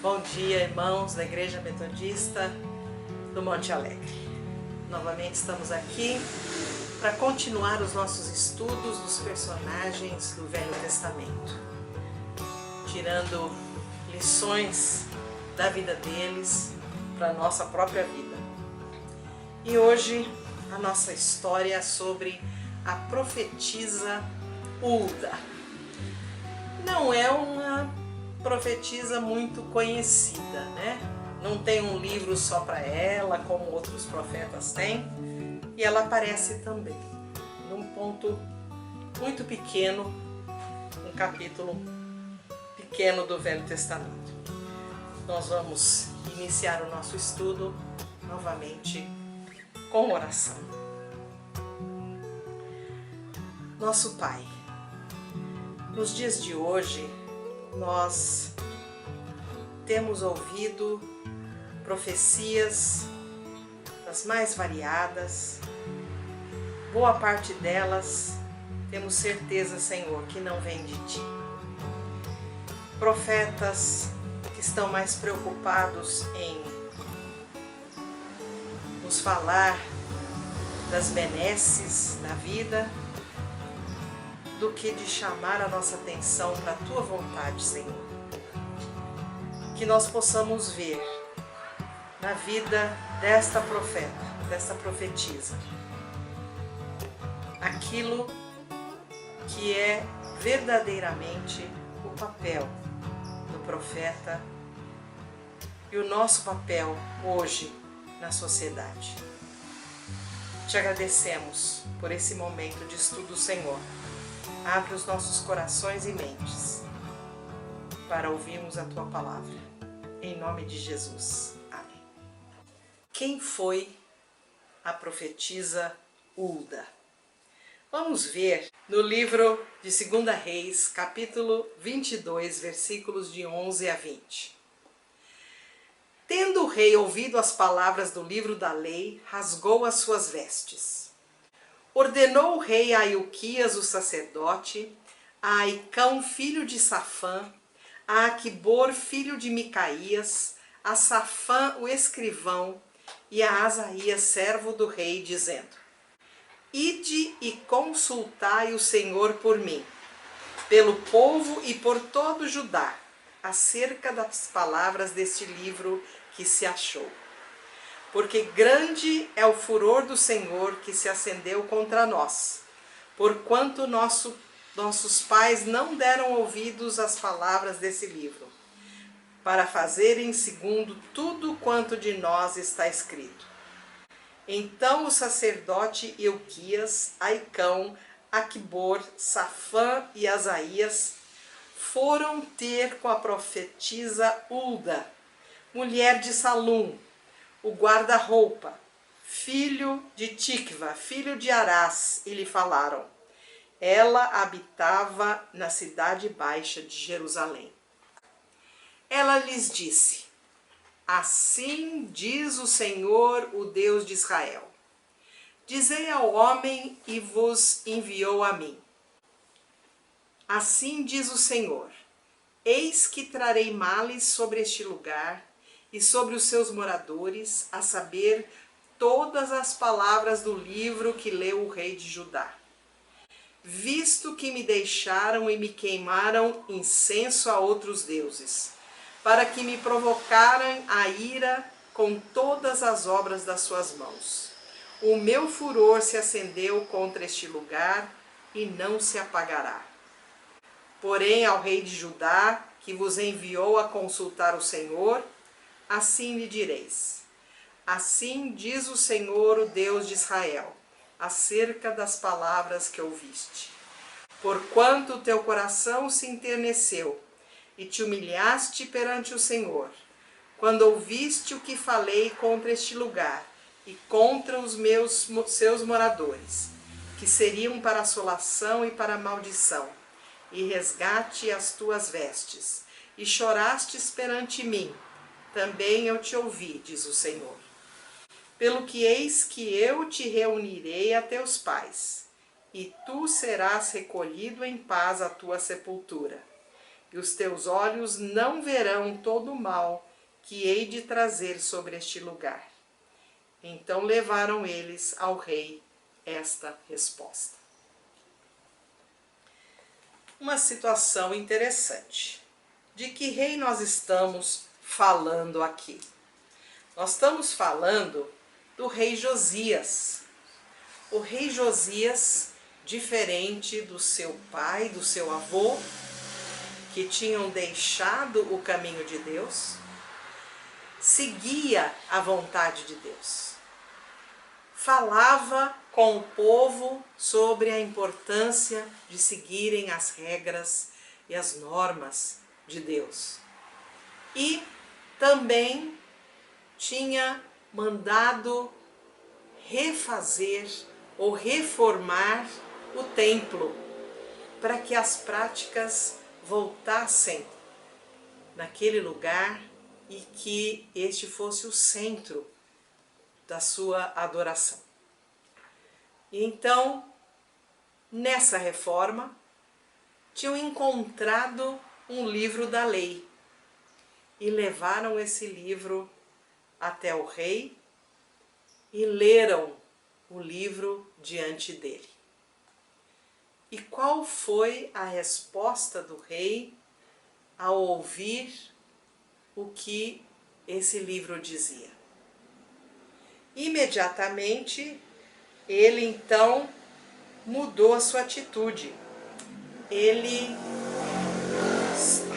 Bom dia, irmãos da Igreja Metodista do Monte Alegre. Novamente estamos aqui para continuar os nossos estudos dos personagens do Velho Testamento, tirando lições da vida deles para a nossa própria vida. E hoje a nossa história é sobre a profetisa Hulda. Não é uma profetisa muito conhecida, né? Não tem um livro só para ela, como outros profetas têm, e ela aparece também num ponto muito pequeno, um capítulo pequeno do Velho Testamento. Nós vamos iniciar o nosso estudo novamente com oração. Nosso Pai, nos dias de hoje, nós temos ouvido profecias das mais variadas, boa parte delas temos certeza, Senhor, que não vem de Ti. Profetas que estão mais preocupados em nos falar das benesses da vida, do que de chamar a nossa atenção para a Tua vontade, Senhor. Que nós possamos ver na vida desta profeta, desta profetisa, aquilo que é verdadeiramente o papel do profeta e o nosso papel hoje na sociedade. Te agradecemos por esse momento de estudo, Senhor. Abre os nossos corações e mentes para ouvirmos a Tua palavra. Em nome de Jesus. Amém. Quem foi a profetisa Hulda? Vamos ver no livro de 2 Reis, capítulo 22, versículos de 11 a 20. Tendo o rei ouvido as palavras do livro da lei, rasgou as suas vestes. Ordenou o rei a Ilquias, o sacerdote, a Aicão, filho de Safã, a Aquibor, filho de Micaías, a Safã, o escrivão, e a Asaías, servo do rei, dizendo: Ide e consultai o Senhor por mim, pelo povo e por todo Judá, acerca das palavras deste livro que se achou. Porque grande é o furor do Senhor que se acendeu contra nós, porquanto nossos pais não deram ouvidos às palavras desse livro, para fazerem segundo tudo quanto de nós está escrito. Então o sacerdote Ilquias, Aicão, Aquibor, Safã e Asaías foram ter com a profetisa Hulda, mulher de Salum, o guarda-roupa, filho de Tikva, filho de Arás, e lhe falaram. Ela habitava na cidade baixa de Jerusalém. Ela lhes disse: Assim diz o Senhor, o Deus de Israel. Dizei ao homem e vos enviou a mim. Assim diz o Senhor: Eis que trarei males sobre este lugar e sobre os seus moradores, a saber, todas as palavras do livro que leu o rei de Judá. Visto que me deixaram e me queimaram incenso a outros deuses, para que me provocaram a ira com todas as obras das suas mãos. O meu furor se acendeu contra este lugar e não se apagará. Porém, ao rei de Judá, que vos enviou a consultar o Senhor, assim lhe direis: Assim diz o Senhor, o Deus de Israel, acerca das palavras que ouviste. Porquanto o teu coração se enterneceu e te humilhaste perante o Senhor, quando ouviste o que falei contra este lugar e contra os seus moradores, que seriam para assolação e para maldição, e resgate as tuas vestes, e chorastes perante mim, também eu te ouvi, diz o Senhor. Pelo que eis que eu te reunirei a teus pais, e tu serás recolhido em paz à tua sepultura. e os teus olhos não verão todo o mal que hei de trazer sobre este lugar. Então levaram eles ao rei esta resposta. Uma situação interessante. De que rei nós estamos falando aqui? Nós estamos falando do rei Josias. O rei Josias, diferente do seu pai, do seu avô, que tinham deixado o caminho de Deus, seguia a vontade de Deus. Falava com o povo sobre a importância de seguirem as regras e as normas de Deus. E também tinha mandado refazer ou reformar o templo para que as práticas voltassem naquele lugar e que este fosse o centro da sua adoração. E então, nessa reforma, tinham encontrado um livro da lei e levaram esse livro até o rei e leram o livro diante dele. E qual foi a resposta do rei ao ouvir o que esse livro dizia? Imediatamente, ele então mudou a sua atitude. Ele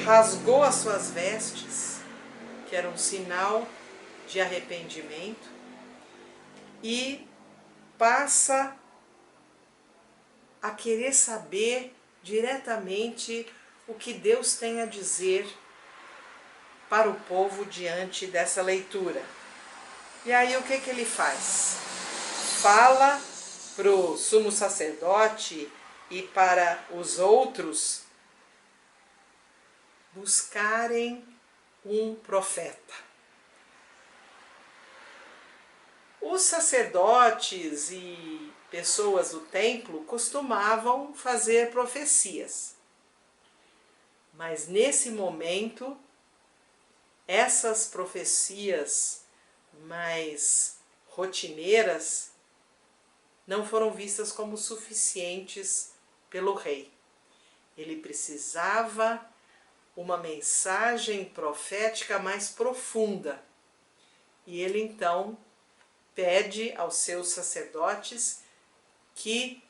rasgou as suas vestes, que era um sinal de arrependimento, e passa a querer saber diretamente o que Deus tem a dizer para o povo diante dessa leitura. E aí o que ele faz? Fala para o sumo sacerdote e para os outros buscarem um profeta. Os sacerdotes e pessoas do templo costumavam fazer profecias. Mas nesse momento, essas profecias mais rotineiras não foram vistas como suficientes pelo rei. Ele precisava uma mensagem profética mais profunda. E ele então pede aos seus sacerdotes que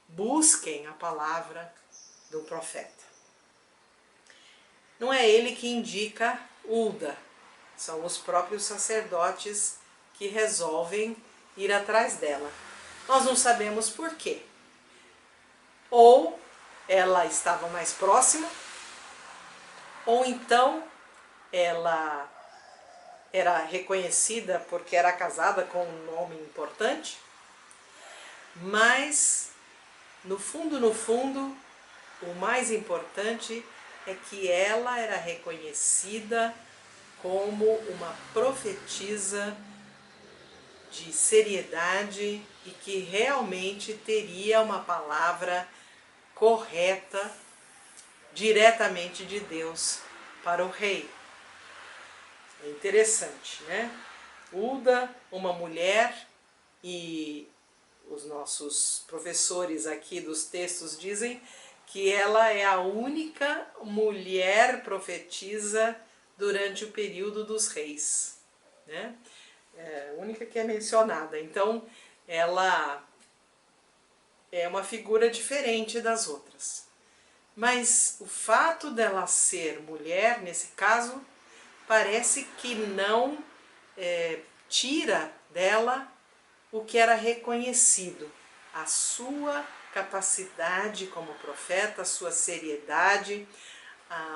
busquem a palavra do profeta. Não é ele que indica Hulda, são os próprios sacerdotes que resolvem ir atrás dela. Nós não sabemos por quê. Ou ela estava mais próxima, ou então ela era reconhecida porque era casada com um homem importante, mas no fundo, o mais importante é que ela era reconhecida como uma profetisa de seriedade e que realmente teria uma palavra correta diretamente de Deus para o rei. É interessante, né? Hulda, uma mulher, e os nossos professores aqui dos textos dizem que ela é a única mulher profetisa durante o período dos reis, né? É a única que é mencionada. Então, ela é uma figura diferente das outras. Mas o fato dela ser mulher, nesse caso, parece que não tira dela o que era reconhecido, a sua capacidade como profeta, a sua seriedade,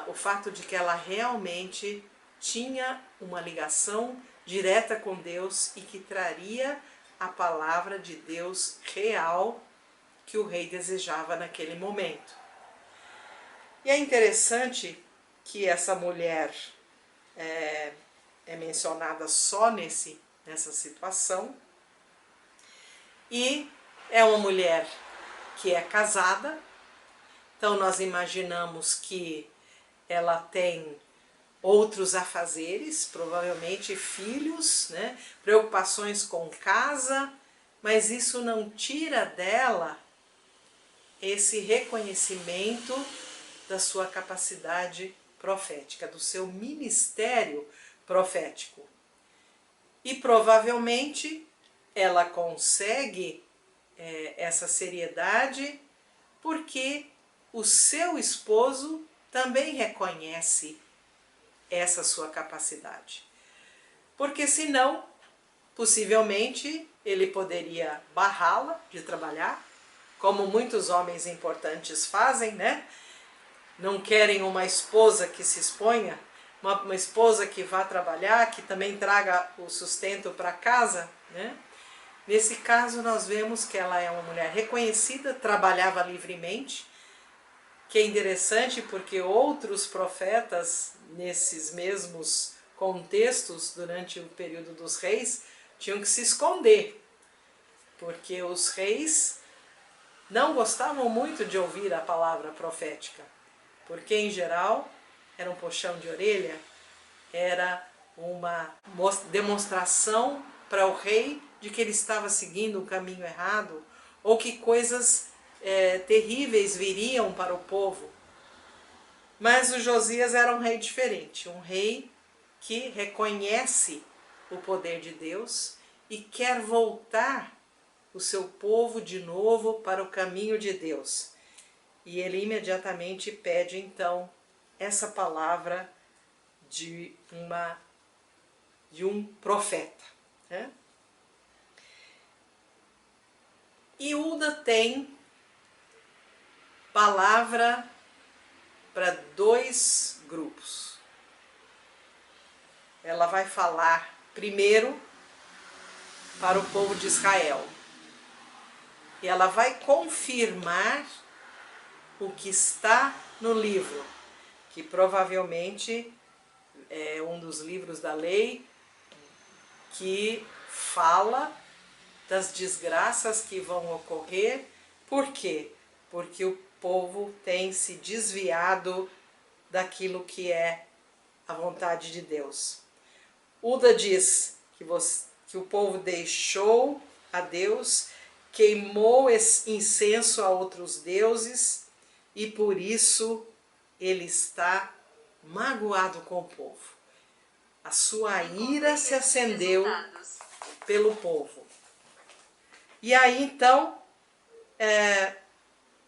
o fato de que ela realmente tinha uma ligação direta com Deus e que traria a palavra de Deus real que o rei desejava naquele momento. E é interessante que essa mulher é mencionada só nessa situação, e é uma mulher que é casada, então nós imaginamos que ela tem outros afazeres, provavelmente filhos, né? Preocupações com casa, mas isso não tira dela esse reconhecimento da sua capacidade profética, do seu ministério profético. E provavelmente ela consegue essa seriedade porque o seu esposo também reconhece essa sua capacidade. Porque senão, possivelmente, ele poderia barrá-la de trabalhar, como muitos homens importantes fazem, né? Não querem uma esposa que se exponha, uma esposa que vá trabalhar, que também traga o sustento para casa, né? Nesse caso, nós vemos que ela é uma mulher reconhecida, trabalhava livremente, que é interessante porque outros profetas, nesses mesmos contextos, durante o período dos reis, tinham que se esconder, porque os reis não gostavam muito de ouvir a palavra profética, porque em geral era um puxão de orelha, era uma demonstração para o rei de que ele estava seguindo um caminho errado, ou que coisas terríveis viriam para o povo. Mas o Josias era um rei diferente, um rei que reconhece o poder de Deus e quer voltar o seu povo de novo para o caminho de Deus. E ele imediatamente pede então essa palavra de um profeta, né? E Hulda tem palavra para dois grupos. Ela vai falar primeiro para o povo de Israel. E ela vai confirmar o que está no livro, que provavelmente é um dos livros da lei que fala das desgraças que vão ocorrer. Por quê? Porque o povo tem se desviado daquilo que é a vontade de Deus. Hulda diz que o povo deixou a Deus, queimou esse incenso a outros deuses e por isso ele está magoado com o povo. A sua ira se acendeu pelo povo. E aí então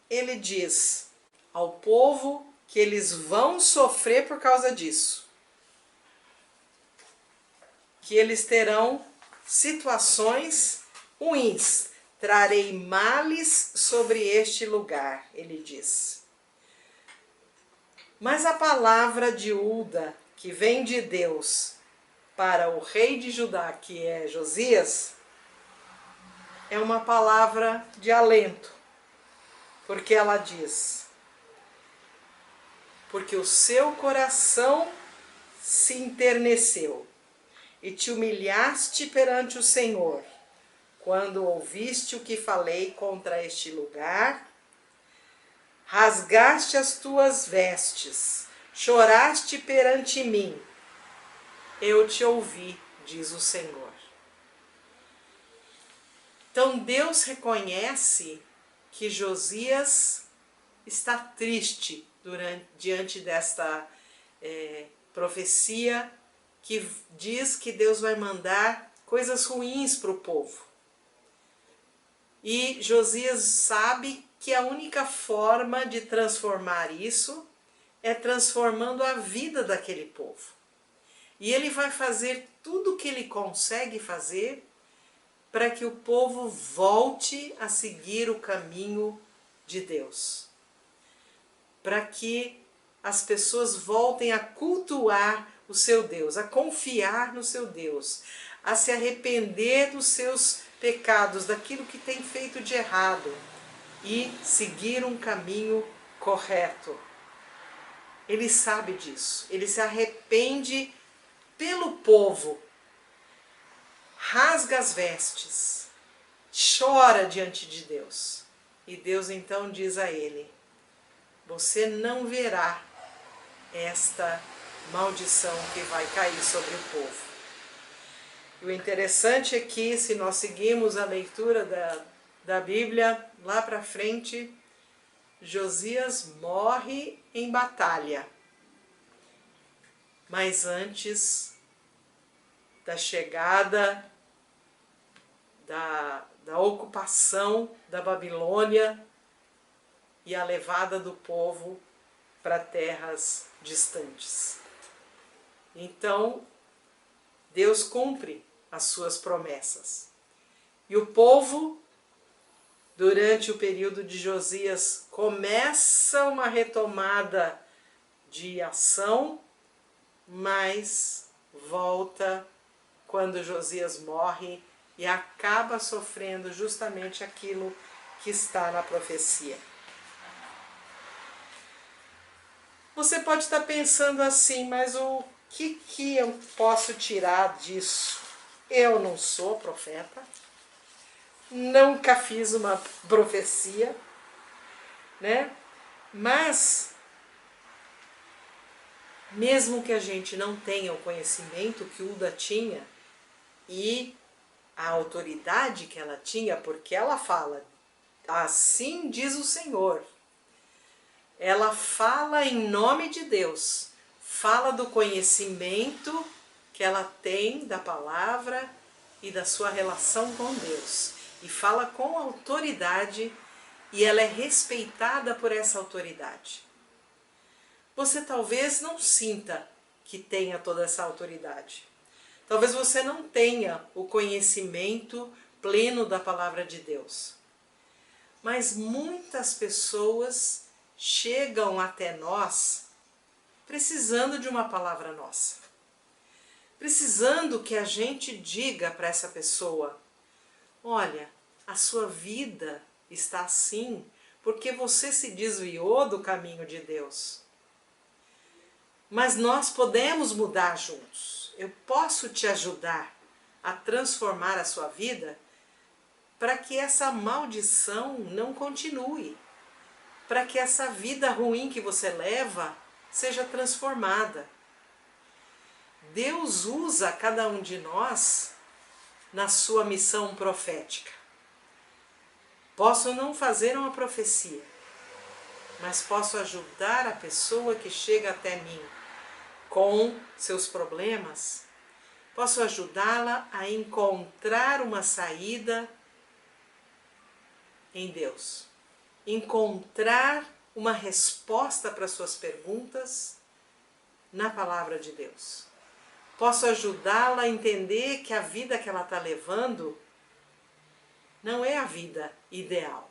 ele diz ao povo que eles vão sofrer por causa disso, que eles terão situações ruins. Trarei males sobre este lugar, ele diz. Mas a palavra de Hulda, que vem de Deus para o rei de Judá, que é Josias, é uma palavra de alento, porque ela diz: porque o seu coração se enterneceu e te humilhaste perante o Senhor, quando ouviste o que falei contra este lugar, rasgaste as tuas vestes, choraste perante mim, eu te ouvi, diz o Senhor. Então Deus reconhece que Josias está triste diante desta profecia que diz que Deus vai mandar coisas ruins para o povo. E Josias sabe que a única forma de transformar isso é transformando a vida daquele povo. E ele vai fazer tudo o que ele consegue fazer para que o povo volte a seguir o caminho de Deus. Para que as pessoas voltem a cultuar o seu Deus, a confiar no seu Deus, a se arrepender dos seus pecados, daquilo que tem feito de errado e seguir um caminho correto. Ele sabe disso, ele se arrepende pelo povo, rasga as vestes, chora diante de Deus. E Deus então diz a ele: você não verá esta maldição que vai cair sobre o povo. E o interessante é que, se nós seguimos a leitura da Bíblia, lá para frente, Josias morre em batalha. Mas antes da chegada da ocupação da Babilônia e a levada do povo para terras distantes. Então, Deus cumpre as suas promessas. E o povo, durante o período de Josias, começa uma retomada de ação, mas volta quando Josias morre e acaba sofrendo justamente aquilo que está na profecia. Você pode estar pensando assim, mas o que eu posso tirar disso? Eu não sou profeta, nunca fiz uma profecia, né? Mas, mesmo que a gente não tenha o conhecimento que Hulda tinha e a autoridade que ela tinha, porque ela fala, assim diz o Senhor, ela fala em nome de Deus, fala do conhecimento que ela tem da palavra e da sua relação com Deus, e fala com autoridade, e ela é respeitada por essa autoridade. Você talvez não sinta que tenha toda essa autoridade. Talvez você não tenha o conhecimento pleno da palavra de Deus. Mas muitas pessoas chegam até nós precisando de uma palavra nossa. Precisando que a gente diga para essa pessoa, olha, a sua vida está assim porque você se desviou do caminho de Deus. Mas nós podemos mudar juntos. Eu posso te ajudar a transformar a sua vida para que essa maldição não continue. Para que essa vida ruim que você leva seja transformada. Deus usa cada um de nós na sua missão profética. Posso não fazer uma profecia, mas posso ajudar a pessoa que chega até mim com seus problemas. Posso ajudá-la a encontrar uma saída em Deus. Encontrar uma resposta para suas perguntas na palavra de Deus. Posso ajudá-la a entender que a vida que ela está levando não é a vida ideal,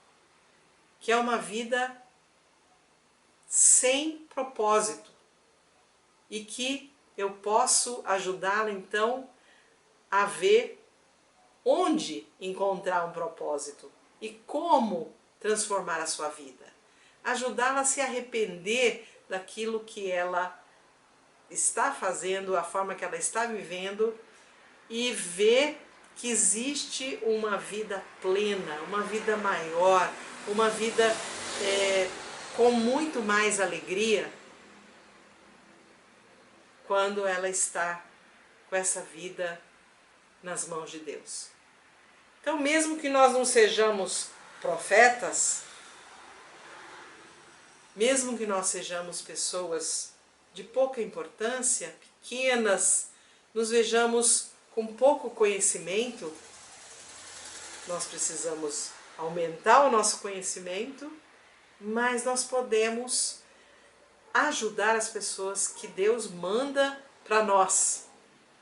que é uma vida sem propósito e que eu posso ajudá-la então a ver onde encontrar um propósito e como transformar a sua vida. Ajudá-la a se arrepender daquilo que ela está fazendo, a forma que ela está vivendo e ver que existe uma vida plena, uma vida maior, uma vida com muito mais alegria quando ela está com essa vida nas mãos de Deus. Então, mesmo que nós não sejamos profetas, mesmo que nós sejamos pessoas de pouca importância, pequenas, nos vejamos com pouco conhecimento, nós precisamos aumentar o nosso conhecimento, mas nós podemos ajudar as pessoas que Deus manda para nós,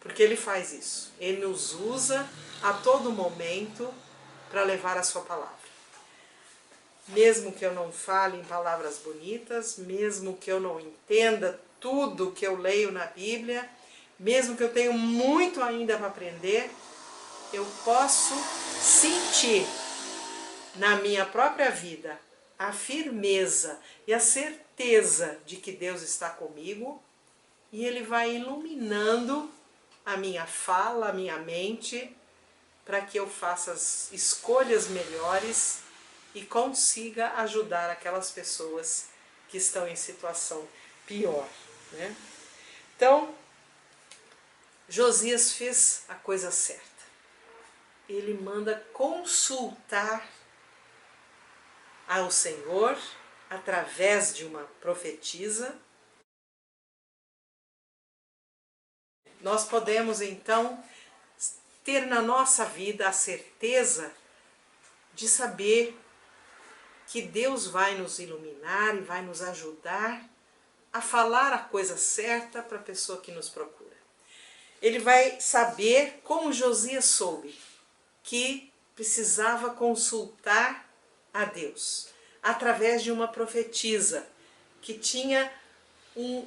porque Ele faz isso. Ele nos usa a todo momento para levar a sua palavra. Mesmo que eu não fale em palavras bonitas, mesmo que eu não entenda tudo que eu leio na Bíblia, mesmo que eu tenha muito ainda para aprender, eu posso sentir na minha própria vida a firmeza e a certeza de que Deus está comigo e Ele vai iluminando a minha fala, a minha mente, para que eu faça as escolhas melhores e consiga ajudar aquelas pessoas que estão em situação pior, né? Então, Josias fez a coisa certa. Ele manda consultar ao Senhor através de uma profetisa. Nós podemos então ter na nossa vida a certeza de saber que Deus vai nos iluminar e vai nos ajudar a falar a coisa certa para a pessoa que nos procura. Ele vai saber, como Josias soube, que precisava consultar a Deus através de uma profetisa que tinha um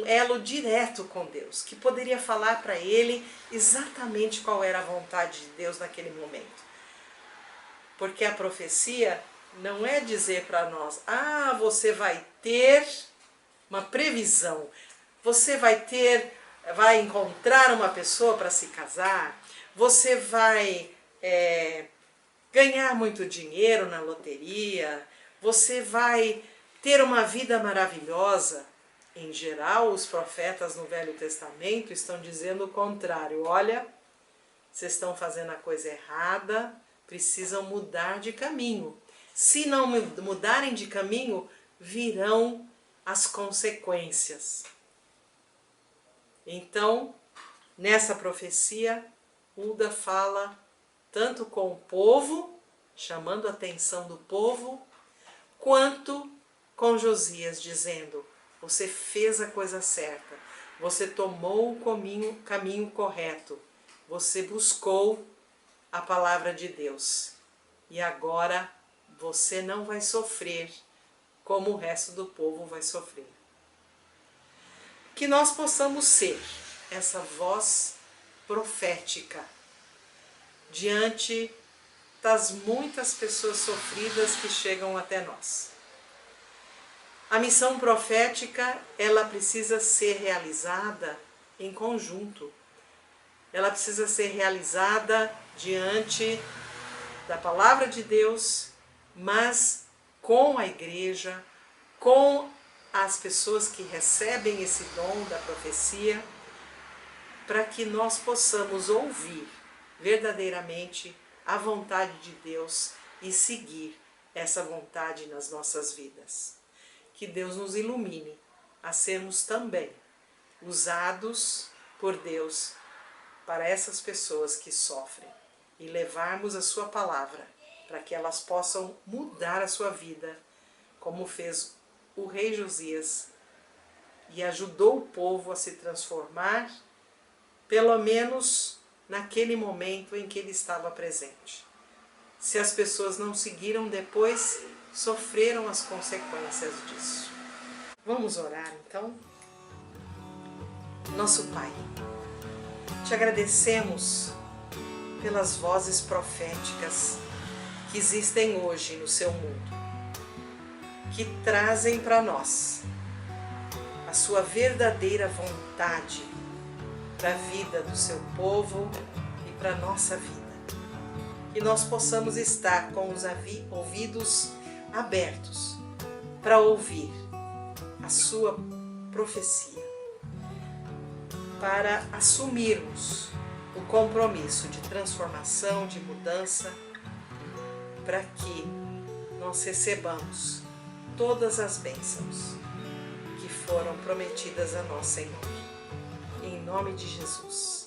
elo direto com Deus, que poderia falar para ele exatamente qual era a vontade de Deus naquele momento. Porque a profecia não é dizer para nós, você vai ter uma previsão, você vai encontrar uma pessoa para se casar, você vai ganhar muito dinheiro na loteria, você vai ter uma vida maravilhosa. Em geral, os profetas no Velho Testamento estão dizendo o contrário. Olha, vocês estão fazendo a coisa errada, precisam mudar de caminho. Se não mudarem de caminho, virão as consequências. Então, nessa profecia, Uda fala tanto com o povo, chamando a atenção do povo, quanto com Josias, dizendo: você fez a coisa certa, você tomou o caminho correto, você buscou a palavra de Deus. E agora você não vai sofrer como o resto do povo vai sofrer. Que nós possamos ser essa voz profética diante das muitas pessoas sofridas que chegam até nós. A missão profética, ela precisa ser realizada em conjunto. Ela precisa ser realizada diante da palavra de Deus, mas com a igreja, com as pessoas que recebem esse dom da profecia, para que nós possamos ouvir verdadeiramente a vontade de Deus e seguir essa vontade nas nossas vidas. Que Deus nos ilumine a sermos também usados por Deus para essas pessoas que sofrem e levarmos a sua palavra para que elas possam mudar a sua vida, como fez o rei Josias e ajudou o povo a se transformar, pelo menos naquele momento em que ele estava presente. Se as pessoas não seguiram depois, sofreram as consequências disso. Vamos orar então? Nosso Pai, te agradecemos pelas vozes proféticas que existem hoje no seu mundo, que trazem para nós a sua verdadeira vontade para a vida do seu povo e para a nossa vida. Que nós possamos estar com os ouvidos abertos para ouvir a sua profecia, para assumirmos o compromisso de transformação, de mudança, para que nós recebamos todas as bênçãos que foram prometidas a nós, Senhor. Em nome de Jesus.